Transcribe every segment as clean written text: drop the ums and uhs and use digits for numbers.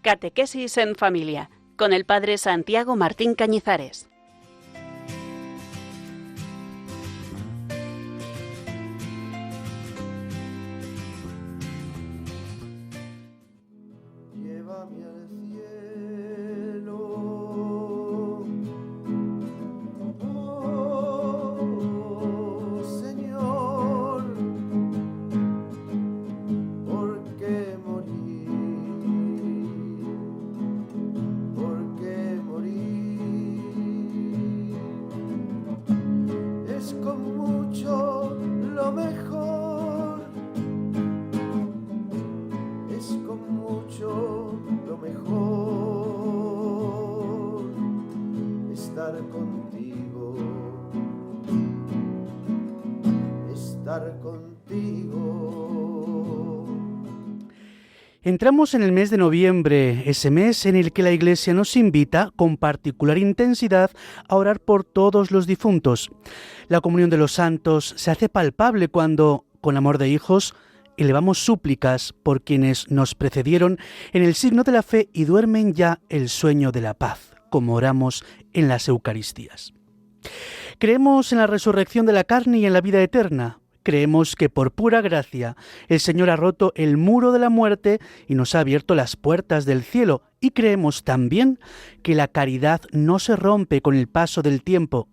Catequesis en Familia, con el Padre Santiago Martín Cañizares. Llévame al cielo, oh Señor, porque morir es con mucho lo mejor, es con mucho lo mejor estar contigo, estar contigo. Entramos en el mes de noviembre, ese mes en el que la Iglesia nos invita con particular intensidad a orar por todos los difuntos. La comunión de los santos se hace palpable cuando, con amor de hijos, elevamos súplicas por quienes nos precedieron en el signo de la fe y duermen ya el sueño de la paz, como oramos en las Eucaristías. Creemos en la resurrección de la carne y en la vida eterna. Creemos que por pura gracia el Señor ha roto el muro de la muerte y nos ha abierto las puertas del cielo. Y creemos también que la caridad no se rompe con el paso del tiempo.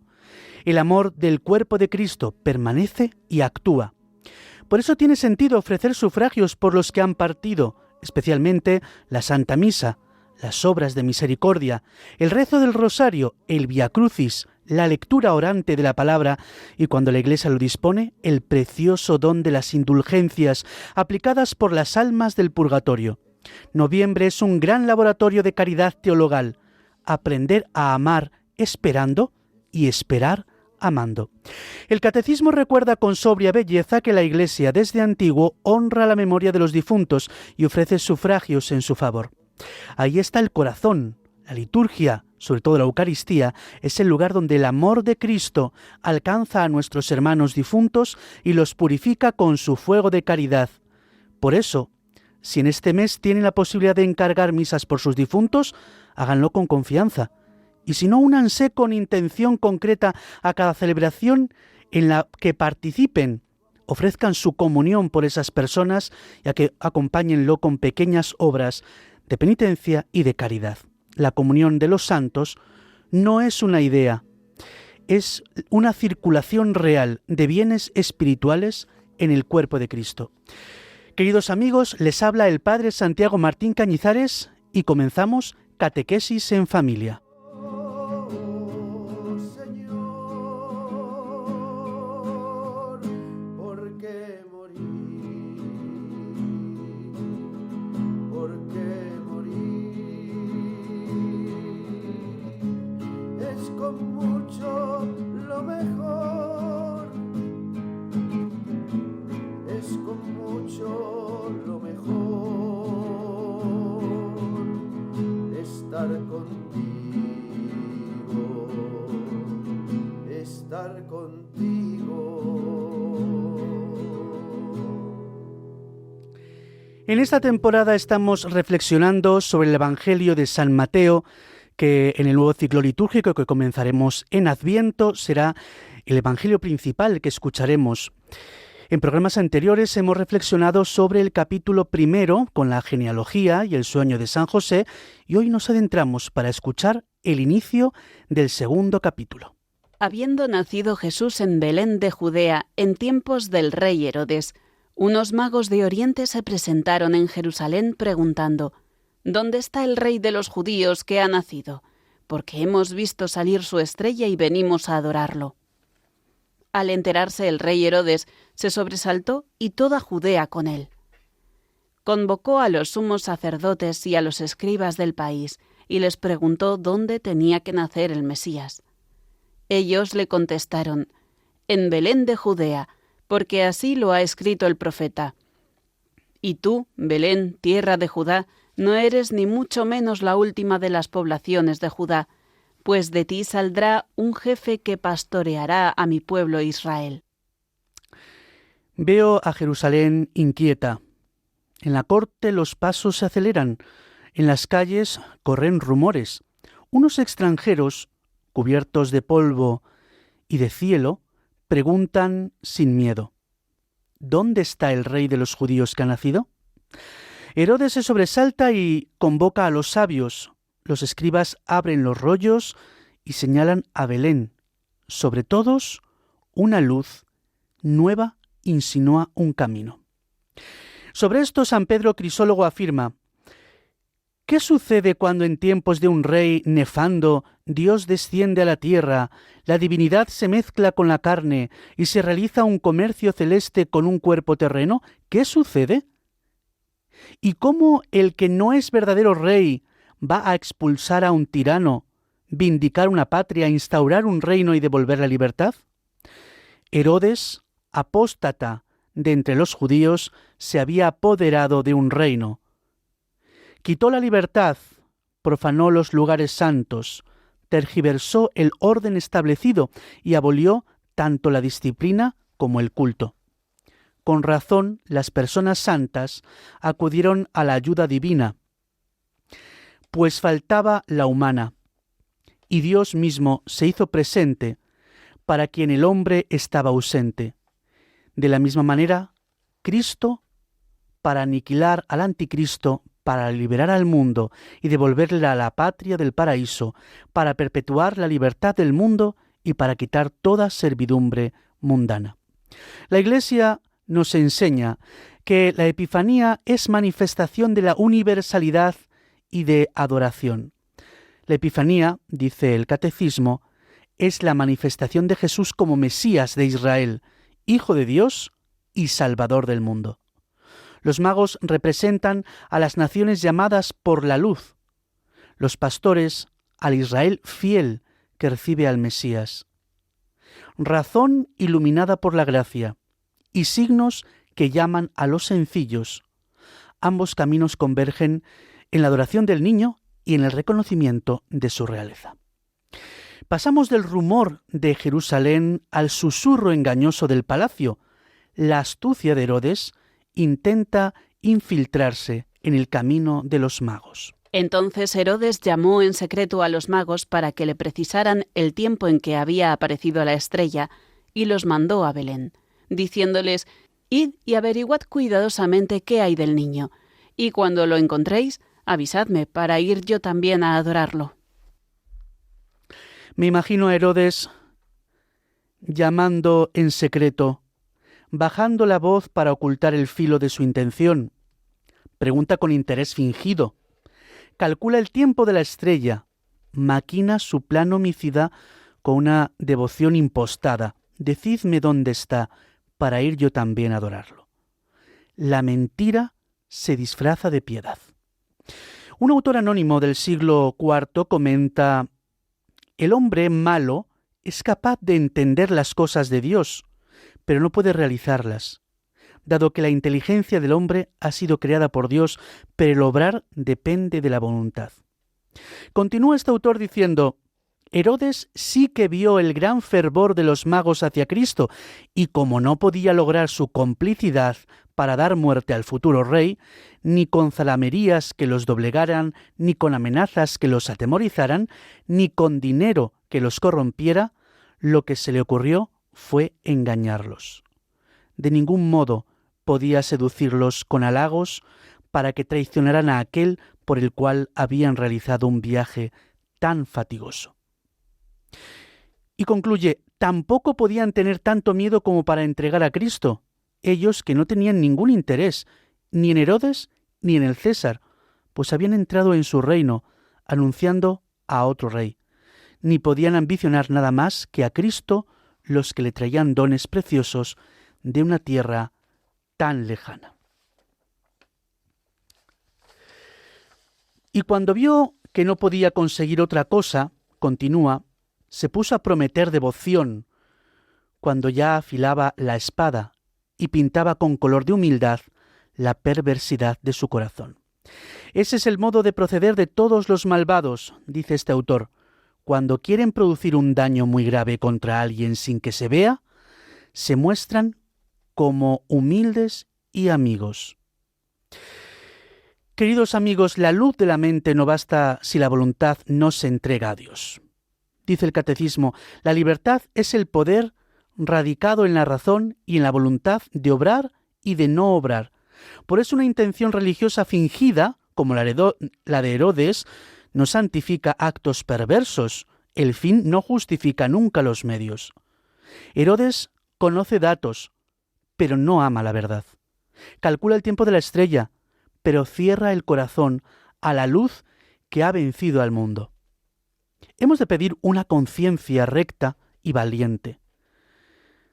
El amor del cuerpo de Cristo permanece y actúa. Por eso tiene sentido ofrecer sufragios por los que han partido, especialmente la Santa Misa, las obras de misericordia, el rezo del rosario, el Vía Crucis, la lectura orante de la palabra y, cuando la Iglesia lo dispone, el precioso don de las indulgencias aplicadas por las almas del purgatorio. Noviembre es un gran laboratorio de caridad teologal. Aprender a amar esperando y esperar amando. El Catecismo recuerda con sobria belleza que la Iglesia desde antiguo honra la memoria de los difuntos y ofrece sufragios en su favor. Ahí está el corazón. La liturgia, sobre todo la Eucaristía, es el lugar donde el amor de Cristo alcanza a nuestros hermanos difuntos y los purifica con su fuego de caridad. Por eso, si en este mes tienen la posibilidad de encargar misas por sus difuntos, háganlo con confianza. Y si no, únanse con intención concreta a cada celebración en la que participen. Ofrezcan su comunión por esas personas y acompáñenlo con pequeñas obras de penitencia y de caridad. La comunión de los santos no es una idea, es una circulación real de bienes espirituales en el cuerpo de Cristo. Queridos amigos, les habla el Padre Santiago Martín Cañizares y comenzamos Catequesis en Familia. Con mucho lo mejor, es con mucho lo mejor estar contigo, estar contigo. En esta temporada estamos reflexionando sobre el Evangelio de San Mateo, que en el nuevo ciclo litúrgico que comenzaremos en Adviento será el Evangelio principal que escucharemos. En programas anteriores hemos reflexionado sobre el capítulo primero con la genealogía y el sueño de San José y hoy nos adentramos para escuchar el inicio del segundo capítulo. Habiendo nacido Jesús en Belén de Judea en tiempos del rey Herodes, unos magos de Oriente se presentaron en Jerusalén preguntando: ¿Dónde está el rey de los judíos que ha nacido? Porque hemos visto salir su estrella y venimos a adorarlo. Al enterarse el rey Herodes, se sobresaltó y toda Judea con él. Convocó a los sumos sacerdotes y a los escribas del país y les preguntó dónde tenía que nacer el Mesías. Ellos le contestaron: en Belén de Judea, porque así lo ha escrito el profeta. Y tú, Belén, tierra de Judá, no eres ni mucho menos la última de las poblaciones de Judá, pues de ti saldrá un jefe que pastoreará a mi pueblo Israel. Veo a Jerusalén inquieta. En la corte los pasos se aceleran. En las calles corren rumores. Unos extranjeros, cubiertos de polvo y de cielo, preguntan sin miedo: ¿dónde está el rey de los judíos que ha nacido? Herodes se sobresalta y convoca a los sabios. Los escribas abren los rollos y señalan a Belén. Sobre todos, una luz nueva insinúa un camino. Sobre esto, San Pedro Crisólogo afirma: ¿qué sucede cuando en tiempos de un rey nefando Dios desciende a la tierra, la divinidad se mezcla con la carne y se realiza un comercio celeste con un cuerpo terreno? ¿Qué sucede? ¿Y cómo el que no es verdadero rey va a expulsar a un tirano, vindicar una patria, instaurar un reino y devolver la libertad? Herodes, apóstata de entre los judíos, se había apoderado de un reino. Quitó la libertad, profanó los lugares santos, tergiversó el orden establecido y abolió tanto la disciplina como el culto. Con razón, las personas santas acudieron a la ayuda divina, pues faltaba la humana, y Dios mismo se hizo presente para quien el hombre estaba ausente. De la misma manera, Cristo, para aniquilar al anticristo, para liberar al mundo y devolverle a la patria del paraíso, para perpetuar la libertad del mundo y para quitar toda servidumbre mundana. La Iglesia nos enseña que la Epifanía es manifestación de la universalidad y de adoración. La Epifanía, dice el Catecismo, es la manifestación de Jesús como Mesías de Israel, Hijo de Dios y Salvador del mundo. Los magos representan a las naciones llamadas por la luz, los pastores al Israel fiel que recibe al Mesías. Razón iluminada por la gracia y signos que llaman a los sencillos. Ambos caminos convergen en la adoración del niño y en el reconocimiento de su realeza. Pasamos del rumor de Jerusalén al susurro engañoso del palacio. La astucia de Herodes intenta infiltrarse en el camino de los magos. Entonces Herodes llamó en secreto a los magos para que le precisaran el tiempo en que había aparecido la estrella y los mandó a Belén, diciéndoles: «Id y averiguad cuidadosamente qué hay del niño, y cuando lo encontréis, avisadme para ir yo también a adorarlo». Me imagino a Herodes llamando en secreto, bajando la voz para ocultar el filo de su intención. Pregunta con interés fingido. Calcula el tiempo de la estrella. Maquina su plan homicida con una devoción impostada. Decidme dónde está, para ir yo también a adorarlo. La mentira se disfraza de piedad. Un autor anónimo del siglo IV comenta: el hombre malo es capaz de entender las cosas de Dios, pero no puede realizarlas, dado que la inteligencia del hombre ha sido creada por Dios, pero el obrar depende de la voluntad. Continúa este autor diciendo: Herodes sí que vio el gran fervor de los magos hacia Cristo, y como no podía lograr su complicidad para dar muerte al futuro rey, ni con zalamerías que los doblegaran, ni con amenazas que los atemorizaran, ni con dinero que los corrompiera, lo que se le ocurrió fue engañarlos. De ningún modo podía seducirlos con halagos para que traicionaran a aquel por el cual habían realizado un viaje tan fatigoso. Y concluye: tampoco podían tener tanto miedo como para entregar a Cristo, ellos que no tenían ningún interés ni en Herodes ni en el César, pues habían entrado en su reino anunciando a otro rey. Ni podían ambicionar nada más que a Cristo los que le traían dones preciosos de una tierra tan lejana. Y cuando vio que no podía conseguir otra cosa, continúa, se puso a prometer devoción cuando ya afilaba la espada y pintaba con color de humildad la perversidad de su corazón. Ese es el modo de proceder de todos los malvados, dice este autor. Cuando quieren producir un daño muy grave contra alguien sin que se vea, se muestran como humildes y amigos. Queridos amigos, la luz de la mente no basta si la voluntad no se entrega a Dios. Dice el Catecismo, la libertad es el poder radicado en la razón y en la voluntad de obrar y de no obrar. Por eso una intención religiosa fingida, como la de Herodes, no santifica actos perversos. El fin no justifica nunca los medios. Herodes conoce datos, pero no ama la verdad. Calcula el tiempo de la estrella, pero cierra el corazón a la luz que ha vencido al mundo. Hemos de pedir una conciencia recta y valiente.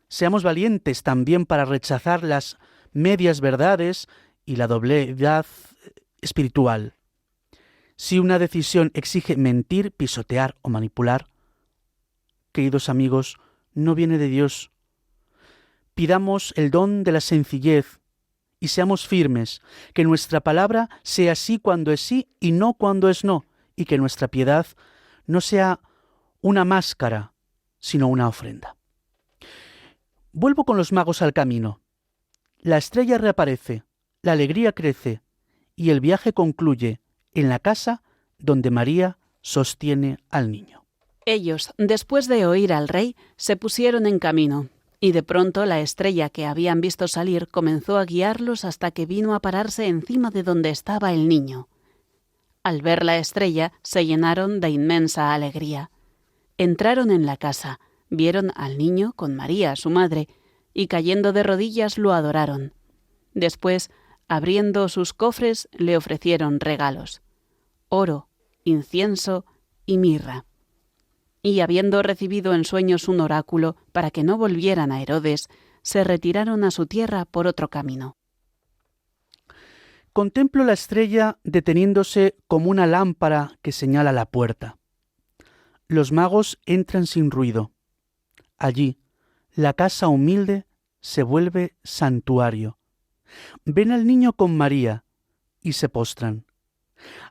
Seamos valientes también para rechazar las medias verdades y la dobledad espiritual. Si una decisión exige mentir, pisotear o manipular, queridos amigos, no viene de Dios. Pidamos el don de la sencillez y seamos firmes, que nuestra palabra sea sí cuando es sí y no cuando es no, y que nuestra piedad no sea una máscara, sino una ofrenda. Vuelvo con los magos al camino. La estrella reaparece, la alegría crece, y el viaje concluye en la casa donde María sostiene al niño. Ellos, después de oír al rey, se pusieron en camino, y de pronto la estrella que habían visto salir comenzó a guiarlos hasta que vino a pararse encima de donde estaba el niño. Al ver la estrella, se llenaron de inmensa alegría. Entraron en la casa, vieron al niño con María, su madre, y cayendo de rodillas lo adoraron. Después, abriendo sus cofres, le ofrecieron regalos: oro, incienso y mirra. Y habiendo recibido en sueños un oráculo para que no volvieran a Herodes, se retiraron a su tierra por otro camino. Contemplo la estrella deteniéndose como una lámpara que señala la puerta. Los magos entran sin ruido. Allí, la casa humilde se vuelve santuario. Ven al niño con María y se postran.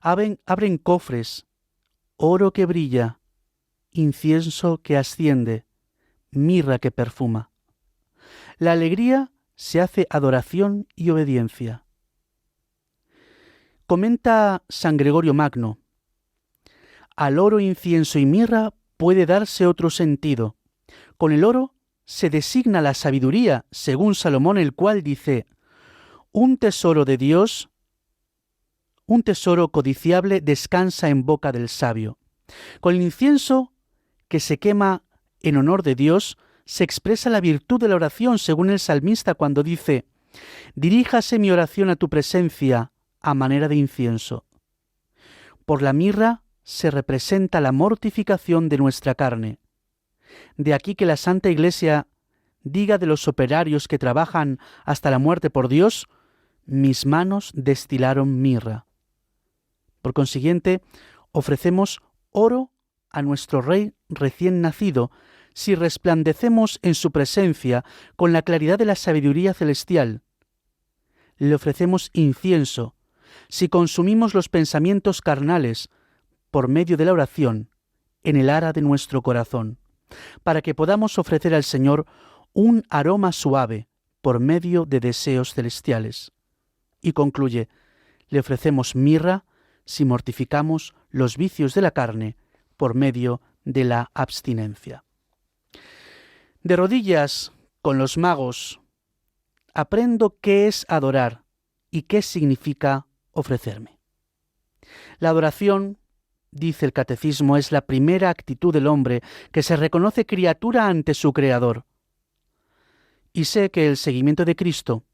Abren cofres, oro que brilla, incienso que asciende, mirra que perfuma. La alegría se hace adoración y obediencia. Comenta San Gregorio Magno: al oro, incienso y mirra puede darse otro sentido. Con el oro se designa la sabiduría, según Salomón, el cual dice: un tesoro de Dios, un tesoro codiciable descansa en boca del sabio. Con el incienso que se quema en honor de Dios, se expresa la virtud de la oración, según el salmista cuando dice: diríjase mi oración a tu presencia a manera de incienso. Por la mirra se representa la mortificación de nuestra carne. De aquí que la Santa Iglesia diga de los operarios que trabajan hasta la muerte por Dios: mis manos destilaron mirra. Por consiguiente, ofrecemos oro a nuestro Rey recién nacido si resplandecemos en su presencia con la claridad de la sabiduría celestial. Le ofrecemos incienso si consumimos los pensamientos carnales por medio de la oración en el ara de nuestro corazón, para que podamos ofrecer al Señor un aroma suave por medio de deseos celestiales. Y concluye: le ofrecemos mirra si mortificamos los vicios de la carne por medio de la abstinencia. De rodillas con los magos aprendo qué es adorar y qué significa ofrecerme. La adoración, dice el Catecismo, es la primera actitud del hombre que se reconoce criatura ante su Creador. Y sé que el seguimiento de Cristo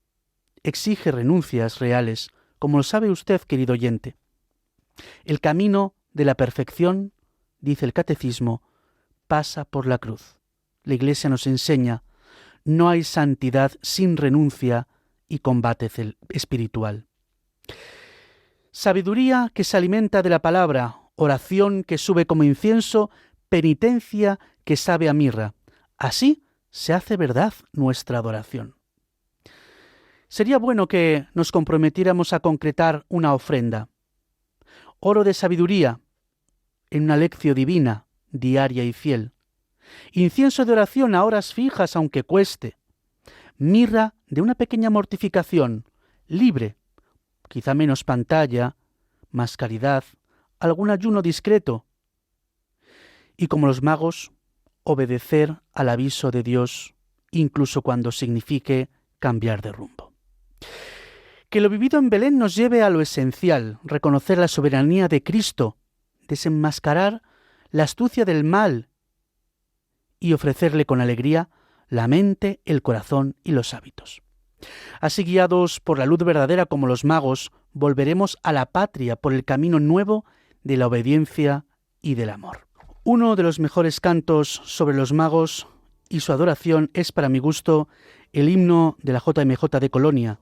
exige renuncias reales, como lo sabe usted, querido oyente. El camino de la perfección, dice el Catecismo, pasa por la cruz. La Iglesia nos enseña: no hay santidad sin renuncia y combate espiritual. Sabiduría que se alimenta de la palabra, oración que sube como incienso, penitencia que sabe a mirra. Así se hace verdad nuestra adoración. Sería bueno que nos comprometiéramos a concretar una ofrenda. Oro de sabiduría en una lección divina, diaria y fiel. Incienso de oración a horas fijas, aunque cueste. Mirra de una pequeña mortificación, libre, quizá menos pantalla, más caridad, algún ayuno discreto. Y como los magos, obedecer al aviso de Dios, incluso cuando signifique cambiar de rumbo. Que lo vivido en Belén nos lleve a lo esencial, reconocer la soberanía de Cristo, desenmascarar la astucia del mal y ofrecerle con alegría la mente, el corazón y los hábitos. Así, guiados por la luz verdadera como los magos, volveremos a la patria por el camino nuevo de la obediencia y del amor. Uno de los mejores cantos sobre los magos y su adoración es, para mi gusto, el himno de la JMJ de Colonia,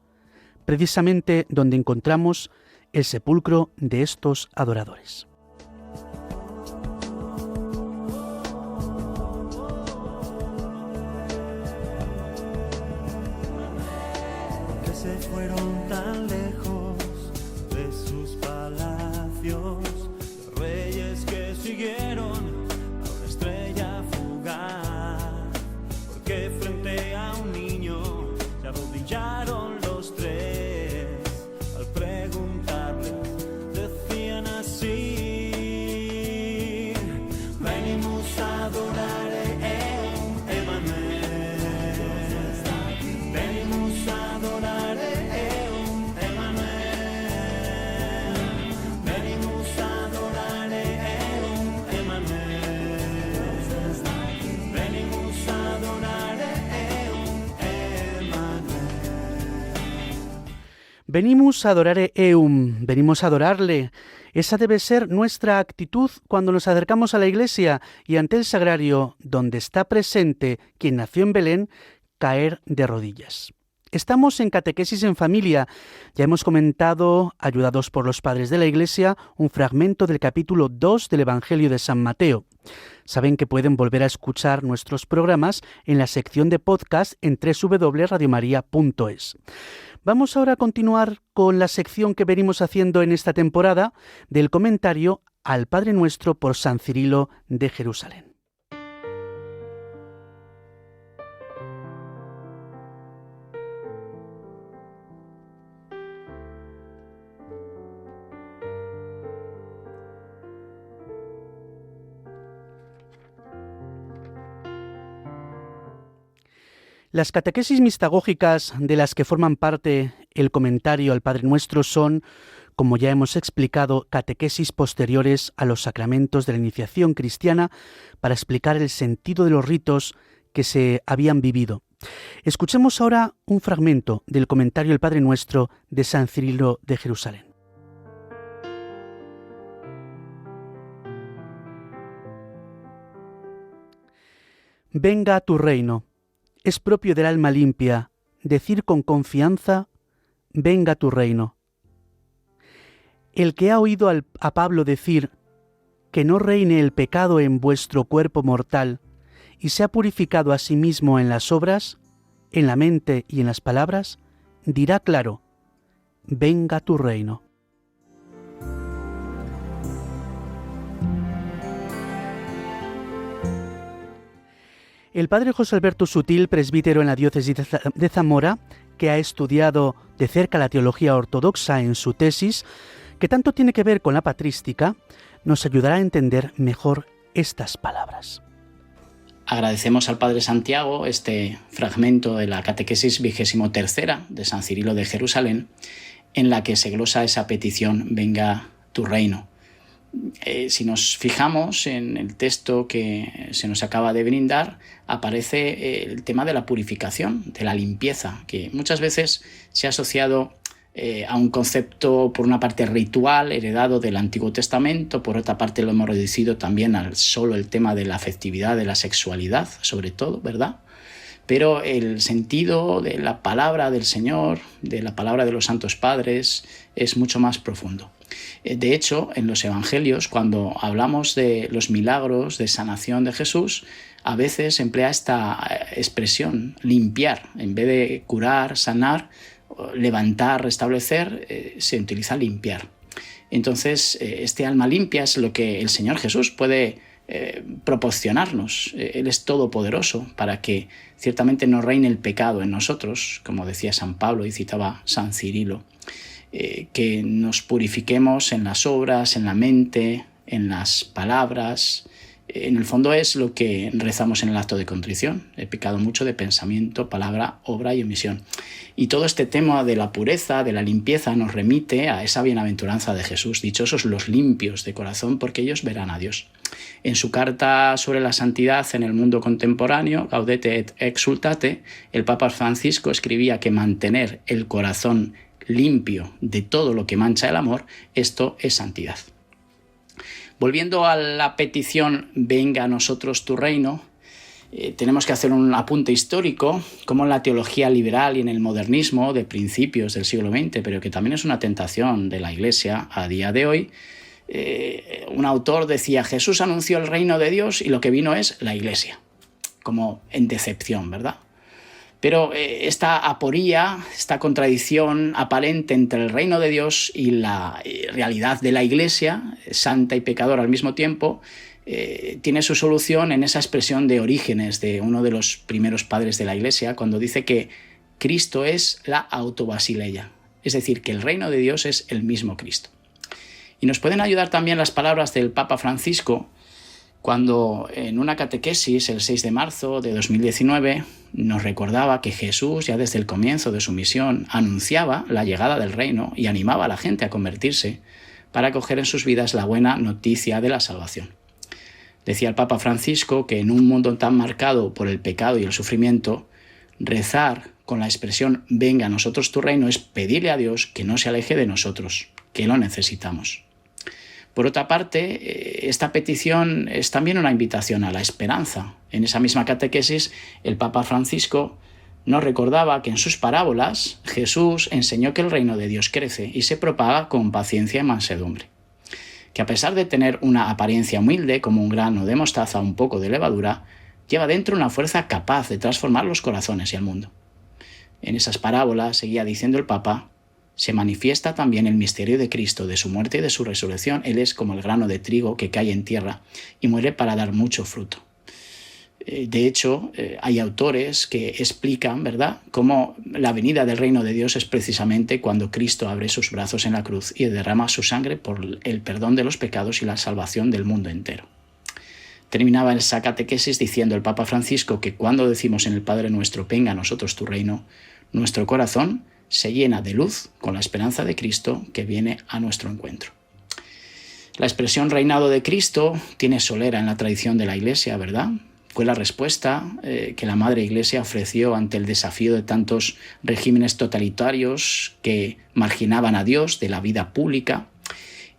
precisamente donde encontramos el sepulcro de estos adoradores. Que se fueron tan lejos de sus palacios, los reyes que siguieron a una estrella fugaz, porque frente a un niño se arrodillaron los tres al preguntarle, decían así: venimos a adorar Emmanuel, venimos a adorar Emmanuel, venimos a adorar Emmanuel, venimos a adorar Venimos a adorare eum, venimos a adorarle. Esa debe ser nuestra actitud cuando nos acercamos a la iglesia y ante el sagrario, donde está presente quien nació en Belén, caer de rodillas. Estamos en Catequesis en Familia. Ya hemos comentado, ayudados por los padres de la Iglesia, un fragmento del capítulo 2 del Evangelio de San Mateo. Saben que pueden volver a escuchar nuestros programas en la sección de podcast en www.radiomaria.es. Vamos ahora a continuar con la sección que venimos haciendo en esta temporada del comentario al Padre Nuestro por San Cirilo de Jerusalén. Las catequesis mistagógicas de las que forman parte el comentario al Padre Nuestro son, como ya hemos explicado, catequesis posteriores a los sacramentos de la iniciación cristiana para explicar el sentido de los ritos que se habían vivido. Escuchemos ahora un fragmento del comentario al Padre Nuestro de San Cirilo de Jerusalén. Venga a tu reino. Es propio del alma limpia decir con confianza: venga a tu reino. El que ha oído a Pablo decir que no reine el pecado en vuestro cuerpo mortal y se ha purificado a sí mismo en las obras, en la mente y en las palabras, dirá claro: venga a tu reino. El padre José Alberto Sutil, presbítero en la diócesis de Zamora, que ha estudiado de cerca la teología ortodoxa en su tesis, que tanto tiene que ver con la patrística, nos ayudará a entender mejor estas palabras. Agradecemos al Padre Santiago este fragmento de la catequesis 23ª de San Cirilo de Jerusalén, en la que se glosa esa petición: venga tu reino. Si nos fijamos en el texto que se nos acaba de brindar, aparece el tema de la purificación, de la limpieza, que muchas veces se ha asociado a un concepto, por una parte, ritual, heredado del Antiguo Testamento, por otra parte lo hemos reducido también al solo el tema de la afectividad, de la sexualidad, sobre todo, ¿verdad? Pero el sentido de la palabra del Señor, de la palabra de los Santos Padres, es mucho más profundo. De hecho, en los Evangelios, cuando hablamos de los milagros de sanación de Jesús, a veces emplea esta expresión, limpiar. En vez de curar, sanar, levantar, restablecer, se utiliza limpiar. Entonces, este alma limpia es lo que el Señor Jesús puede proporcionarnos. Él es todopoderoso para que ciertamente no reine el pecado en nosotros, como decía San Pablo y citaba San Cirilo. que nos purifiquemos en las obras, en la mente, en las palabras. En el fondo es lo que rezamos en el acto de contrición. He pecado mucho de pensamiento, palabra, obra y omisión. Y todo este tema de la pureza, de la limpieza, nos remite a esa bienaventuranza de Jesús. Dichosos los limpios de corazón, porque ellos verán a Dios. En su carta sobre la santidad en el mundo contemporáneo, Gaudete et Exsultate, el Papa Francisco escribía que mantener el corazón limpio de todo lo que mancha el amor, esto es santidad. Volviendo a la petición venga a nosotros tu reino, tenemos que hacer un apunte histórico, como en la teología liberal y en el modernismo de principios del siglo XX, pero que también es una tentación de la Iglesia a día de hoy. Un autor decía, Jesús anunció el reino de Dios y lo que vino es la Iglesia, como en decepción, ¿verdad? Pero esta aporía, esta contradicción aparente entre el reino de Dios y la realidad de la Iglesia, santa y pecadora al mismo tiempo, tiene su solución en esa expresión de Orígenes, de uno de los primeros padres de la Iglesia, cuando dice que Cristo es la autobasileia, es decir, que el reino de Dios es el mismo Cristo. Y nos pueden ayudar también las palabras del Papa Francisco, cuando en una catequesis el 6 de marzo de 2019 nos recordaba que Jesús, ya desde el comienzo de su misión, anunciaba la llegada del reino y animaba a la gente a convertirse para acoger en sus vidas la buena noticia de la salvación. Decía el Papa Francisco que en un mundo tan marcado por el pecado y el sufrimiento, rezar con la expresión venga a nosotros tu reino es pedirle a Dios que no se aleje de nosotros, que lo necesitamos. Por otra parte, esta petición es también una invitación a la esperanza. En esa misma catequesis, el Papa Francisco nos recordaba que en sus parábolas Jesús enseñó que el reino de Dios crece y se propaga con paciencia y mansedumbre. Que a pesar de tener una apariencia humilde, como un grano de mostaza o un poco de levadura, lleva dentro una fuerza capaz de transformar los corazones y el mundo. En esas parábolas, seguía diciendo el Papa, se manifiesta también el misterio de Cristo, de su muerte y de su resurrección. Él es como el grano de trigo que cae en tierra y muere para dar mucho fruto. De hecho, hay autores que explican, ¿verdad?, cómo la venida del reino de Dios es precisamente cuando Cristo abre sus brazos en la cruz y derrama su sangre por el perdón de los pecados y la salvación del mundo entero. Terminaba esa catequesis diciendo el Papa Francisco que cuando decimos en el Padre Nuestro, venga a nosotros tu reino, nuestro corazón se llena de luz con la esperanza de Cristo que viene a nuestro encuentro. La expresión reinado de Cristo tiene solera en la tradición de la Iglesia, ¿verdad? Fue la respuesta que la Madre Iglesia ofreció ante el desafío de tantos regímenes totalitarios que marginaban a Dios de la vida pública.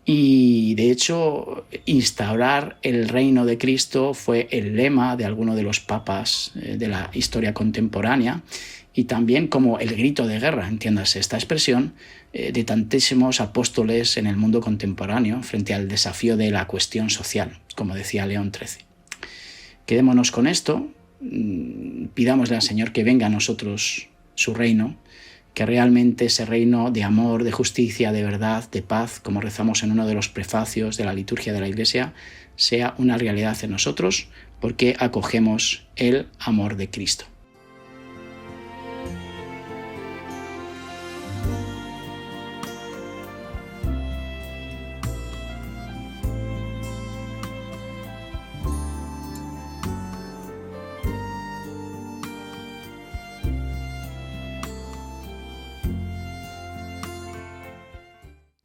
Y de hecho, instaurar el reino de Cristo fue el lema de alguno de los papas de la historia contemporánea, y también como el grito de guerra, entiéndase esta expresión, de tantísimos apóstoles en el mundo contemporáneo frente al desafío de la cuestión social, como decía León XIII. Quedémonos con esto, pidámosle al Señor que venga a nosotros su reino, que realmente ese reino de amor, de justicia, de verdad, de paz, como rezamos en uno de los prefacios de la liturgia de la Iglesia, sea una realidad en nosotros, porque acogemos el amor de Cristo.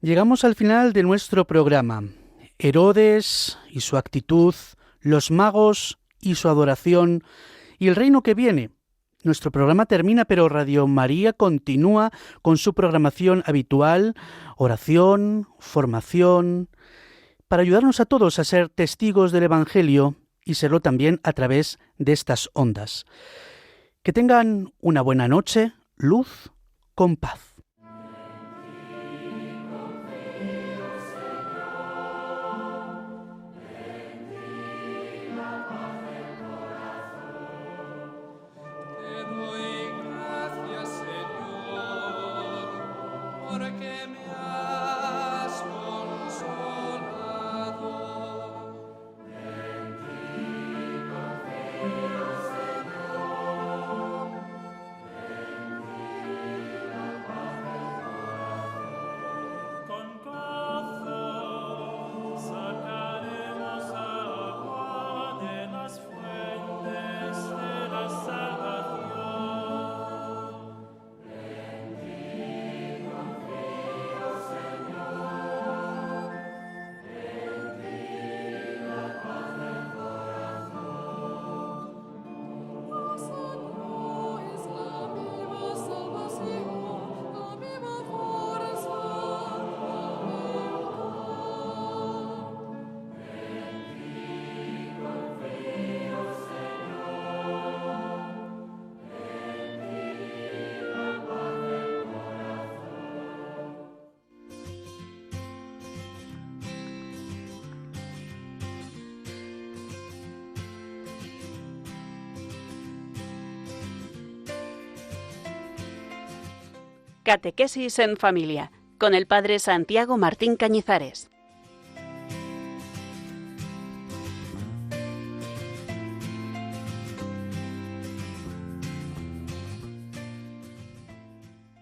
Llegamos al final de nuestro programa. Herodes y su actitud, los magos y su adoración, y el reino que viene. Nuestro programa termina, pero Radio María continúa con su programación habitual, oración, formación, para ayudarnos a todos a ser testigos del Evangelio y serlo también a través de estas ondas. Que tengan una buena noche, luz con paz. Catequesis en Familia, con el Padre Santiago Martín Cañizares.